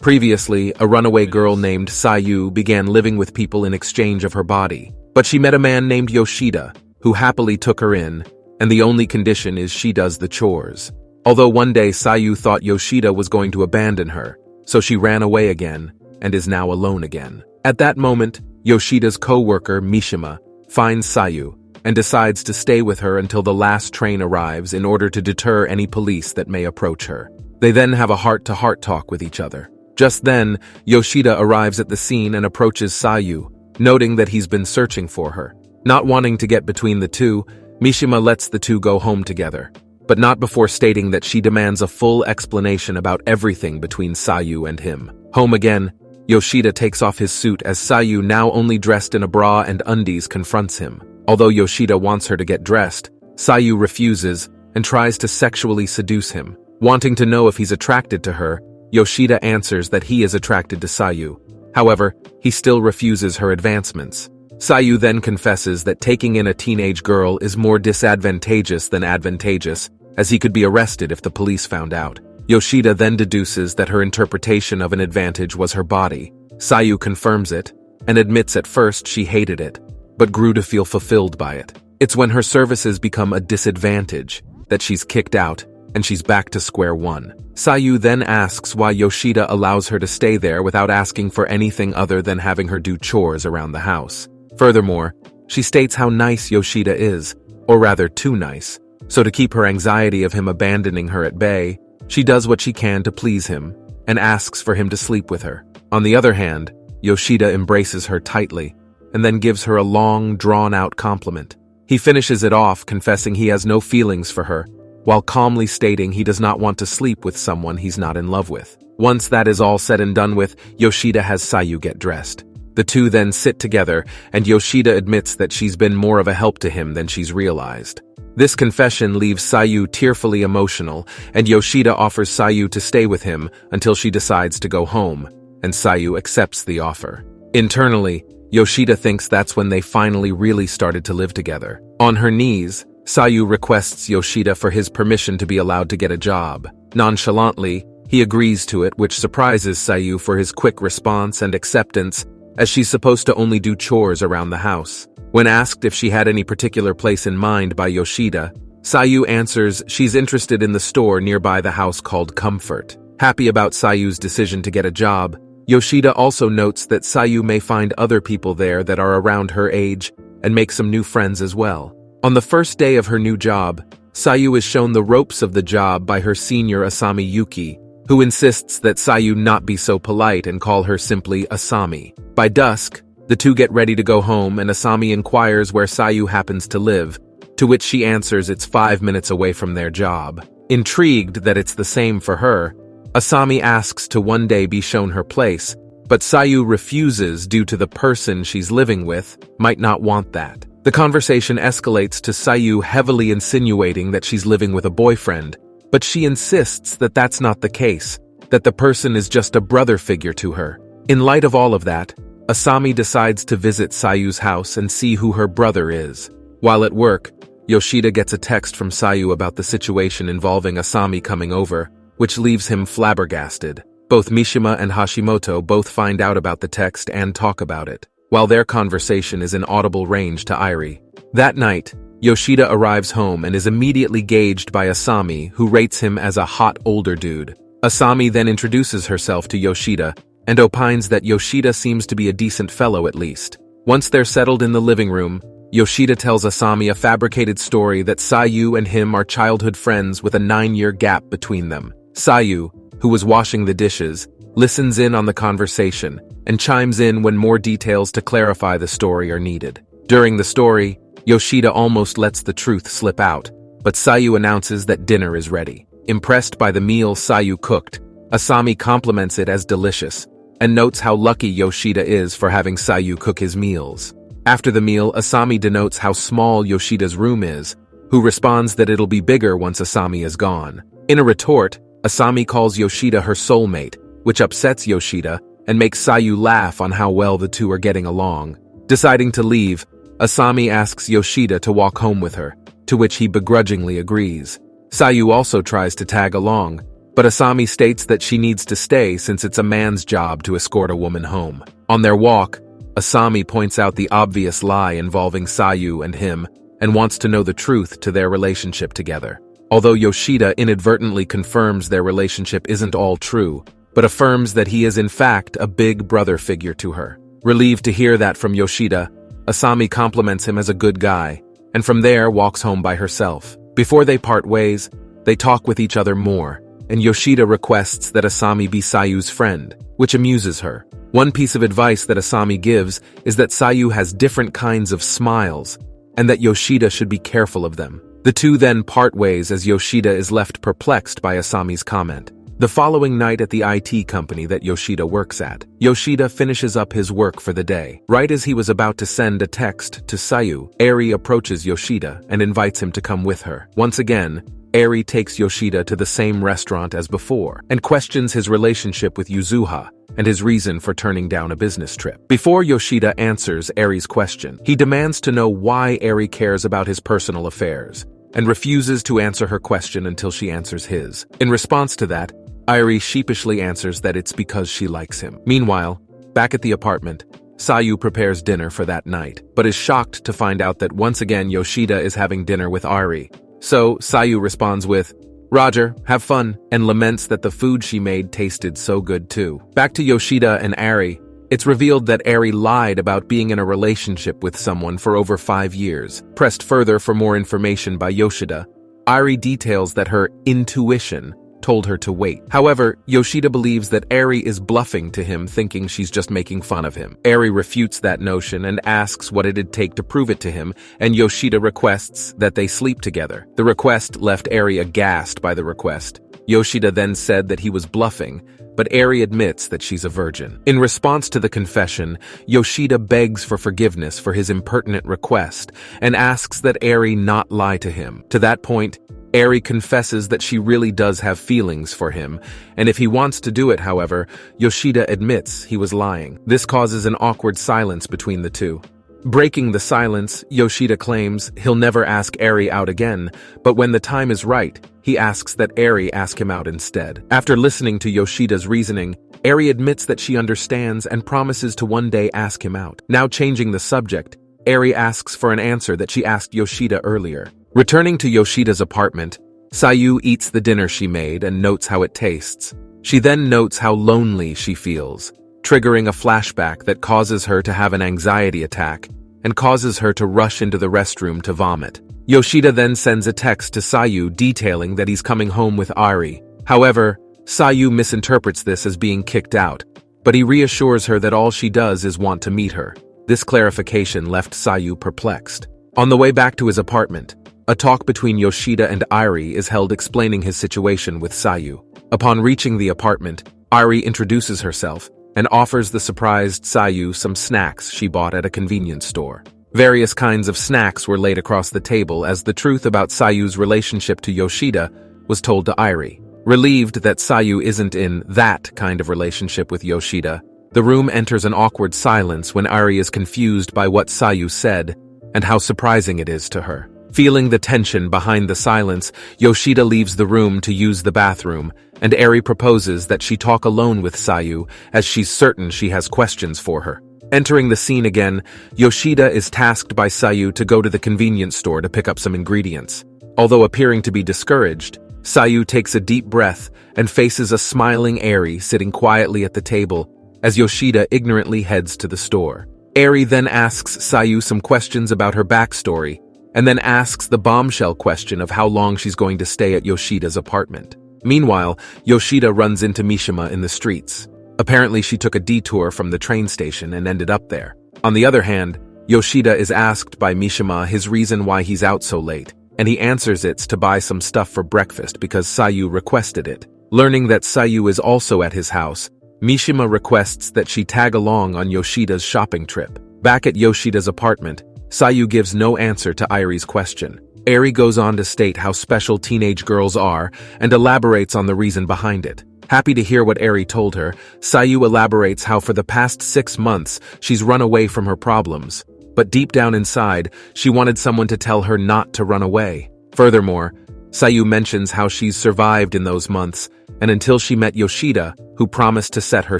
Previously, a runaway girl named Sayu began living with people in exchange of her body. But she met a man named Yoshida, who happily took her in, and the only condition is she does the chores. Although one day Sayu thought Yoshida was going to abandon her, so she ran away again, and is now alone again. At that moment, Yoshida's co-worker, Mishima, finds Sayu, and decides to stay with her until the last train arrives in order to deter any police that may approach her. They then have a heart-to-heart talk with each other. Just then, Yoshida arrives at the scene and approaches Sayu, noting that he's been searching for her. Not wanting to get between the two, Mishima lets the two go home together, but not before stating that she demands a full explanation about everything between Sayu and him. Home again, Yoshida takes off his suit as Sayu, now only dressed in a bra and undies, confronts him. Although Yoshida wants her to get dressed, Sayu refuses and tries to sexually seduce him. Wanting to know if he's attracted to her, Yoshida answers that he is attracted to Sayu. However, he still refuses her advancements. Sayu then confesses that taking in a teenage girl is more disadvantageous than advantageous, as he could be arrested if the police found out. Yoshida then deduces that her interpretation of an advantage was her body. Sayu confirms it, and admits at first she hated it, but grew to feel fulfilled by it. It's when her services become a disadvantage that she's kicked out, and she's back to square one. Sayu then asks why Yoshida allows her to stay there without asking for anything other than having her do chores around the house. Furthermore, she states how nice Yoshida is, or rather too nice, so to keep her anxiety of him abandoning her at bay, she does what she can to please him, and asks for him to sleep with her. On the other hand, Yoshida embraces her tightly, and then gives her a long, drawn-out compliment. He finishes it off, confessing he has no feelings for her, while calmly stating he does not want to sleep with someone he's not in love with. Once that is all said and done with, Yoshida has Sayu get dressed. The two then sit together, and Yoshida admits that she's been more of a help to him than she's realized. This confession leaves Sayu tearfully emotional, and Yoshida offers Sayu to stay with him until she decides to go home, and Sayu accepts the offer. Internally, Yoshida thinks that's when they finally really started to live together. On her knees, Sayu requests Yoshida for his permission to be allowed to get a job. Nonchalantly, he agrees to it, which surprises Sayu for his quick response and acceptance, as she's supposed to only do chores around the house. When asked if she had any particular place in mind by Yoshida, Sayu answers she's interested in the store nearby the house called Comfort. Happy about Sayu's decision to get a job, Yoshida also notes that Sayu may find other people there that are around her age and make some new friends as well. On the first day of her new job, Sayu is shown the ropes of the job by her senior Asami Yuki, who insists that Sayu not be so polite and call her simply Asami. By dusk, the two get ready to go home, and Asami inquires where Sayu happens to live, to which she answers it's 5 minutes away from their job. Intrigued that it's the same for her, Asami asks to one day be shown her place, but Sayu refuses due to the person she's living with might not want that. The conversation escalates to Sayu heavily insinuating that she's living with a boyfriend, but she insists that that's not the case, that the person is just a brother figure to her. In light of all of that, Asami decides to visit Sayu's house and see who her brother is. While at work, Yoshida gets a text from Sayu about the situation involving Asami coming over, which leaves him flabbergasted. Both Mishima and Hashimoto both find out about the text and talk about it, while their conversation is in audible range to Ari. That night, Yoshida arrives home and is immediately gauged by Asami, who rates him as a hot older dude. Asami then introduces herself to Yoshida and opines that Yoshida seems to be a decent fellow at least. Once they're settled in the living room, Yoshida tells Asami a fabricated story that Sayu and him are childhood friends with a 9-year gap between them. Sayu, who was washing the dishes, listens in on the conversation and chimes in when more details to clarify the story are needed. During the story, Yoshida almost lets the truth slip out, but Sayu announces that dinner is ready. Impressed by the meal Sayu cooked, Asami compliments it as delicious and notes how lucky Yoshida is for having Sayu cook his meals. After the meal, Asami denotes how small Yoshida's room is, who responds that it'll be bigger once Asami is gone. In a retort, Asami calls Yoshida her soulmate, which upsets Yoshida and makes Sayu laugh on how well the two are getting along. Deciding to leave, Asami asks Yoshida to walk home with her, to which he begrudgingly agrees. Sayu also tries to tag along, but Asami states that she needs to stay since it's a man's job to escort a woman home. On their walk, Asami points out the obvious lie involving Sayu and him and wants to know the truth to their relationship together. Although Yoshida inadvertently confirms their relationship isn't all true, but affirms that he is in fact a big brother figure to her. Relieved to hear that from Yoshida, Asami compliments him as a good guy, and from there walks home by herself. Before they part ways, they talk with each other more, and Yoshida requests that Asami be Sayu's friend, which amuses her. One piece of advice that Asami gives is that Sayu has different kinds of smiles, and that Yoshida should be careful of them. The two then part ways as Yoshida is left perplexed by Asami's comment. The following night at the IT company that Yoshida works at, Yoshida finishes up his work for the day. Right as he was about to send a text to Sayu, Ari approaches Yoshida and invites him to come with her. Once again, Ari takes Yoshida to the same restaurant as before and questions his relationship with Yuzuha and his reason for turning down a business trip. Before Yoshida answers Ari's question, he demands to know why Ari cares about his personal affairs and refuses to answer her question until she answers his. In response to that, Ari sheepishly answers that it's because she likes him. Meanwhile, back at the apartment, Sayu prepares dinner for that night, but is shocked to find out that once again Yoshida is having dinner with Ari. So Sayu responds with, "Roger, have fun," and laments that the food she made tasted so good too. Back to Yoshida and Ari, it's revealed that Ari lied about being in a relationship with someone for over 5 years. Pressed further for more information by Yoshida, Ari details that her intuition told her to wait. However, Yoshida believes that Ari is bluffing to him, thinking she's just making fun of him. Ari refutes that notion and asks what it'd take to prove it to him, and Yoshida requests that they sleep together. The request left Ari aghast by the request. Yoshida then said that he was bluffing, but Ari admits that she's a virgin. In response to the confession, Yoshida begs for forgiveness for his impertinent request and asks that Ari not lie to him. To that point, Ari confesses that she really does have feelings for him, and if he wants to do it, however, Yoshida admits he was lying. This causes an awkward silence between the two. Breaking the silence, Yoshida claims he'll never ask Ari out again, but when the time is right, he asks that Ari ask him out instead. After listening to Yoshida's reasoning, Ari admits that she understands and promises to one day ask him out. Now changing the subject, Ari asks for an answer that she asked Yoshida earlier. Returning to Yoshida's apartment, Sayu eats the dinner she made and notes how it tastes. She then notes how lonely she feels, triggering a flashback that causes her to have an anxiety attack and causes her to rush into the restroom to vomit. Yoshida then sends a text to Sayu detailing that he's coming home with Ari. However, Sayu misinterprets this as being kicked out, but he reassures her that all she does is want to meet her. This clarification left Sayu perplexed. On the way back to his apartment, a talk between Yoshida and Ari is held explaining his situation with Sayu. Upon reaching the apartment, Ari introduces herself and offers the surprised Sayu some snacks she bought at a convenience store. Various kinds of snacks were laid across the table as the truth about Sayu's relationship to Yoshida was told to Ari. Relieved that Sayu isn't in that kind of relationship with Yoshida, the room enters an awkward silence when Ari is confused by what Sayu said and how surprising it is to her. Feeling the tension behind the silence, Yoshida leaves the room to use the bathroom, and Ari proposes that she talk alone with Sayu as she's certain she has questions for her. Entering the scene again, Yoshida is tasked by Sayu to go to the convenience store to pick up some ingredients. Although appearing to be discouraged, Sayu takes a deep breath and faces a smiling Ari sitting quietly at the table as Yoshida ignorantly heads to the store. Ari then asks Sayu some questions about her backstory, and then asks the bombshell question of how long she's going to stay at Yoshida's apartment. Meanwhile, Yoshida runs into Mishima in the streets. Apparently she took a detour from the train station and ended up there. On the other hand, Yoshida is asked by Mishima his reason why he's out so late, and he answers it's to buy some stuff for breakfast because Sayu requested it. Learning that Sayu is also at his house, Mishima requests that she tag along on Yoshida's shopping trip. Back at Yoshida's apartment, Sayu gives no answer to Ari's question. Ari goes on to state how special teenage girls are and elaborates on the reason behind it. Happy to hear what Ari told her, Sayu elaborates how for the past 6 months she's run away from her problems, but deep down inside, she wanted someone to tell her not to run away. Furthermore, Sayu mentions how she's survived in those months, and until she met Yoshida, who promised to set her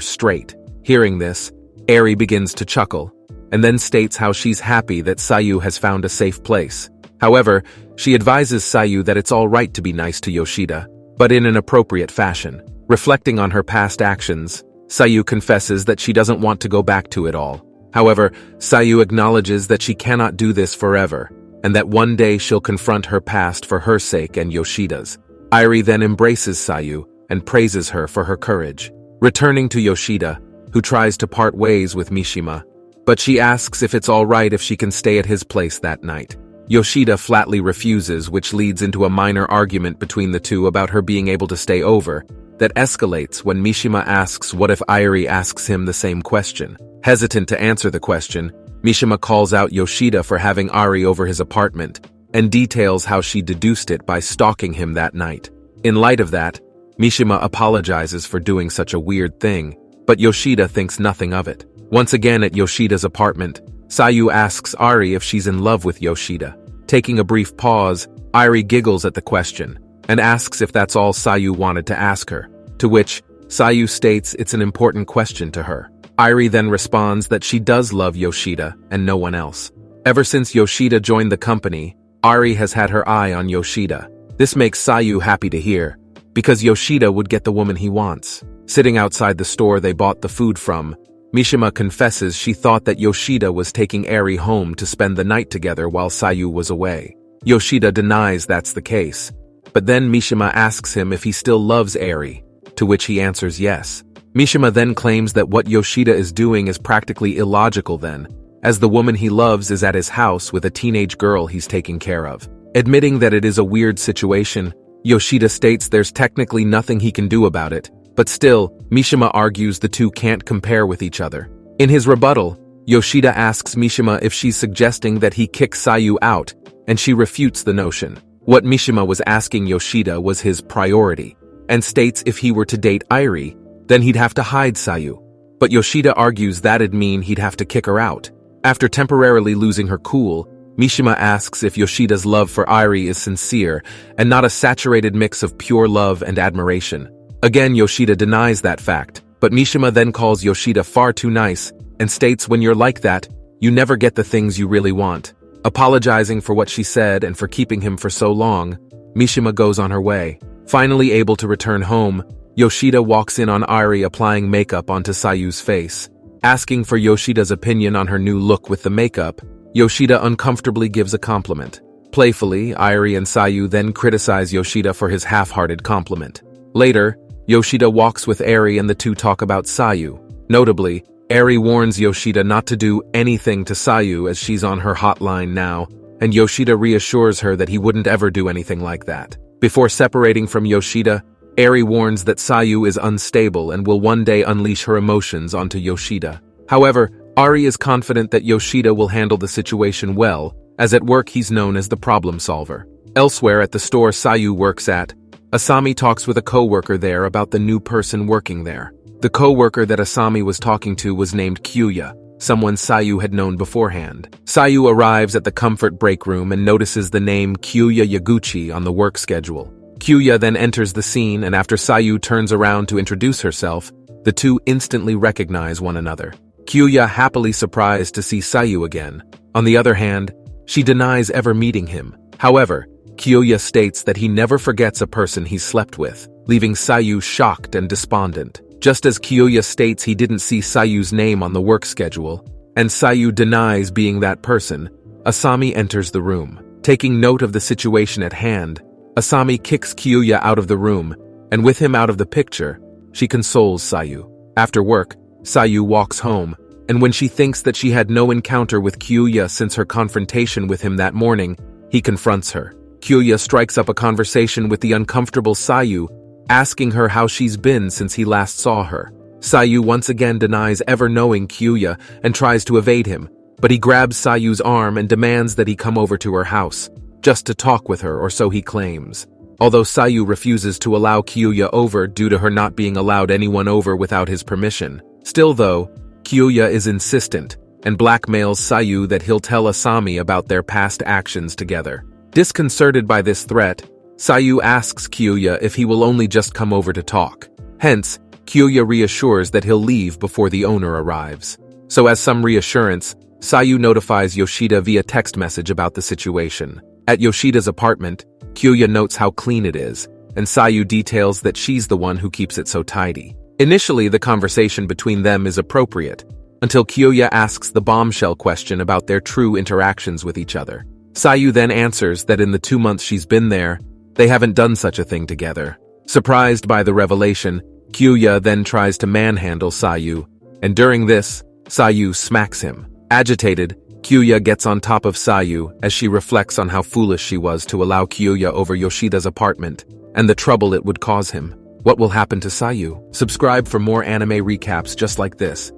straight. Hearing this, Ari begins to chuckle, and then states how she's happy that Sayu has found a safe place. However, she advises Sayu that it's all right to be nice to Yoshida, but in an appropriate fashion. Reflecting on her past actions, Sayu confesses that she doesn't want to go back to it all. However, Sayu acknowledges that she cannot do this forever, and that one day she'll confront her past for her sake and Yoshida's. Ari then embraces Sayu and praises her for her courage. Returning to Yoshida, who tries to part ways with Mishima, but she asks if it's all right if she can stay at his place that night. Yoshida flatly refuses, which leads into a minor argument between the two about her being able to stay over, that escalates when Mishima asks what if Ari asks him the same question. Hesitant to answer the question, Mishima calls out Yoshida for having Ari over his apartment, and details how she deduced it by stalking him that night. In light of that, Mishima apologizes for doing such a weird thing, but Yoshida thinks nothing of it. Once again at Yoshida's apartment, Sayu asks Ari if she's in love with Yoshida. Taking a brief pause, Ari giggles at the question, and asks if that's all Sayu wanted to ask her, to which Sayu states it's an important question to her. Ari then responds that she does love Yoshida and no one else. Ever since Yoshida joined the company, Ari has had her eye on Yoshida. This makes Sayu happy to hear, because Yoshida would get the woman he wants. Sitting outside the store they bought the food from, Mishima confesses she thought that Yoshida was taking Ari home to spend the night together while Sayu was away. Yoshida denies that's the case, but then Mishima asks him if he still loves Ari, to which he answers yes. Mishima then claims that what Yoshida is doing is practically illogical then, as the woman he loves is at his house with a teenage girl he's taking care of. Admitting that it is a weird situation, Yoshida states there's technically nothing he can do about it, but still, Mishima argues the two can't compare with each other. In his rebuttal, Yoshida asks Mishima if she's suggesting that he kick Sayu out, and she refutes the notion. What Mishima was asking Yoshida was his priority, and states if he were to date Ari, then he'd have to hide Sayu. But Yoshida argues that'd mean he'd have to kick her out. After temporarily losing her cool, Mishima asks if Yoshida's love for Ari is sincere and not a saturated mix of pure love and admiration. Again, Yoshida denies that fact, but Mishima then calls Yoshida far too nice and states when you're like that, you never get the things you really want. Apologizing for what she said and for keeping him for so long, Mishima goes on her way. Finally able to return home, Yoshida walks in on Ari applying makeup onto Sayu's face. Asking for Yoshida's opinion on her new look with the makeup, Yoshida uncomfortably gives a compliment. Playfully, Ari and Sayu then criticize Yoshida for his half-hearted compliment. Later, Yoshida walks with Ari and the two talk about Sayu. Notably, Ari warns Yoshida not to do anything to Sayu as she's on her hotline now, and Yoshida reassures her that he wouldn't ever do anything like that. Before separating from Yoshida, Ari warns that Sayu is unstable and will one day unleash her emotions onto Yoshida. However, Ari is confident that Yoshida will handle the situation well, as at work he's known as the problem solver. Elsewhere at the store Sayu works at, Asami talks with a co-worker there about the new person working there. The co-worker that Asami was talking to was named Kyuya, someone Sayu had known beforehand. Sayu arrives at the comfort break room and notices the name Kyuya Yaguchi on the work schedule. Kyuya then enters the scene, and after Sayu turns around to introduce herself, the two instantly recognize one another. Kyuya happily surprised to see Sayu again. On the other hand, she denies ever meeting him. However, Kyuya states that he never forgets a person he slept with, leaving Sayu shocked and despondent. Just as Kyuya states he didn't see Sayu's name on the work schedule, and Sayu denies being that person, Asami enters the room. Taking note of the situation at hand, Asami kicks Kyuya out of the room, and with him out of the picture, she consoles Sayu. After work, Sayu walks home, and when she thinks that she had no encounter with Kyuya since her confrontation with him that morning, he confronts her. Kyuya strikes up a conversation with the uncomfortable Sayu, asking her how she's been since he last saw her. Sayu once again denies ever knowing Kyuya and tries to evade him, but he grabs Sayu's arm and demands that he come over to her house, just to talk with her, or so he claims. Although Sayu refuses to allow Kyuya over due to her not being allowed anyone over without his permission. Still though, Kyuya is insistent and blackmails Sayu that he'll tell Asami about their past actions together. Disconcerted by this threat, Sayu asks Kyoya if he will only just come over to talk. Hence, Kyoya reassures that he'll leave before the owner arrives. So as some reassurance, Sayu notifies Yoshida via text message about the situation. At Yoshida's apartment, Kyoya notes how clean it is, and Sayu details that she's the one who keeps it so tidy. Initially, the conversation between them is appropriate, until Kyoya asks the bombshell question about their true interactions with each other. Sayu then answers that in the 2 months she's been there, they haven't done such a thing together. Surprised by the revelation, Kyoya then tries to manhandle Sayu, and during this, Sayu smacks him. Agitated, Kyoya gets on top of Sayu as she reflects on how foolish she was to allow Kyoya over Yoshida's apartment, and the trouble it would cause him. What will happen to Sayu? Subscribe for more anime recaps just like this.